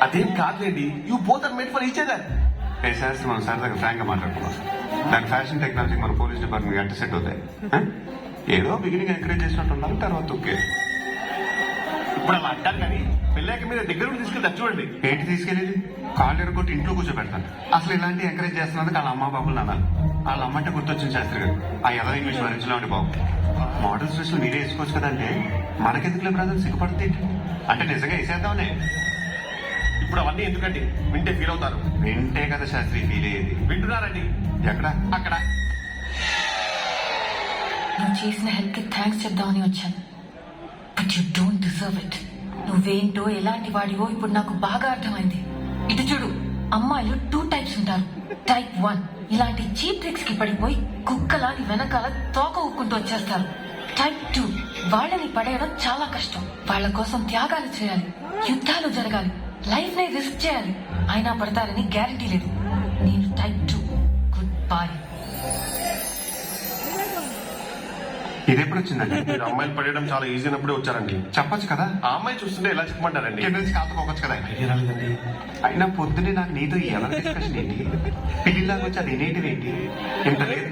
అదేం కాదులేండి, you both are made for each other. ఏ శాస్త్రి మనం సరదాగా ఫ్రాంక్ గా మాట్లాడుకున్నాం. దాని ఫ్యాషన్ టెక్నాలజీ మన పోలీస్ డిపార్ట్మెంట్ ఎంత సెట్ అవుతాయి. ఏదో బిగినింగ్ ఎంకరేజ్ చేసినట్టు ఉండాలి, తర్వాత ఓకే. ఇప్పుడు అలా అంటారు కానీ పెళ్ళాక మీద దగ్గర నుండి తీసుకెళ్తారు చూడండి. ఏంటి తీసుకెళ్ళేది? కాళ్ళు ఎరగొట్టి ఇంట్లో కూర్చోబెడతాను. అసలు ఇలాంటి ఎంకరేజ్ చేస్తున్నందుకు వాళ్ళ అమ్మ బాబులు అన్నారు. వాళ్ళ అమ్మంటే గుర్తొచ్చిన శాస్త్రి గారు ఆ ఎదో ఇంగ్లీష్ భరించలో ఉండి బాబు మోడల్ డ్రెస్ మీరే వేసుకోవచ్చు కదా అంటే మనకెందుకులే బ్రదర్ సిగ్గుపడితే అంటే నిజంగా వేసేద్దామనే. ఇప్పుడు అవన్నీ ఎందుకండి, వింటే ఫీల్ అవుతారు. వింటే కదా శాస్త్రి ఫీల్ అయ్యేది. వింటున్నారండి? ఎక్కడ? అక్కడ. నువ్వు చేసిన హెల్ప్ కి థ్యాంక్స్ చెప్దామని వచ్చాను, but you don't deserve it. నువ్వేంటో ఎలాంటి వాడివో ఇప్పుడు నాకు బాగా అర్థమైంది. ఇటు చూడు, అమ్మాయిలు 2 టైప్స్ ఉంటారు. టైప్ 1 ఇలాంటి చీప్ ట్రిక్స్ కి పడిపోయి కుక్కలా నీ వెనకాల తోక ఊక్కుంటూ వచ్చేస్తారు. టైప్ 2 వాళ్ళని పడేయడం చాలా కష్టం. వాళ్ళ కోసం త్యాగాలు చేయాలి, యుద్ధాలు జరగాలి, లైఫ్ ని రిస్క్ చేయాలి. అయినా పడతారని గ్యారంటీ లేదు. నేను టైప్ 2. Good bye. ఇది ఎప్పుడు వచ్చిందండి? మీరు అమ్మాయిలు పడేయడం చాలా ఈజీ అయినప్పుడే వచ్చారండి. చెప్పొచ్చు కదా. ఆ అమ్మాయి చూస్తుంటే ఎలా చెప్పమంటారండి? కింద నుంచి కాకపోవచ్చు కదా. ఐడియా రాలేదండి. అయినా పొద్దునే నాకు నీతో ఎలా డిస్కషన్ ఏంటి? పిల్లిలాగా వచ్చి అది నేటివ్ ఏంటి? ఇంత లేదు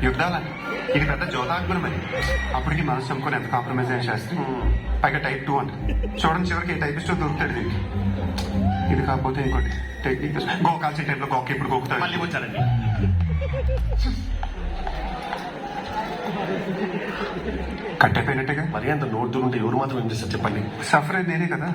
యుద్ధాల. ఇది పెద్ద జోదాగ్మనం అని. అప్పటికి మనసు చంపుకొని ఎంత కాంప్రమైజ్ అయిన శాస్త్రి. పైగా టైప్ 2 అంట. చూడండి చివరికి ఏ టైపిస్టో దొరుకుతాడు దీనికి. ఇది కాకపోతే ఇంకోటి టెక్నిక్ గోకాల్సిన టైంలో గోక ఇప్పుడు గోకుతాడు. మళ్ళీ వచ్చారండి. కట్టయిపోయినట్టుగా మరి అంత నోట్ దూరుంటే ఎవరు మాత్రం ఏం చేస్తారు చెప్పండి. సఫర్ అయింది నేనే కదా.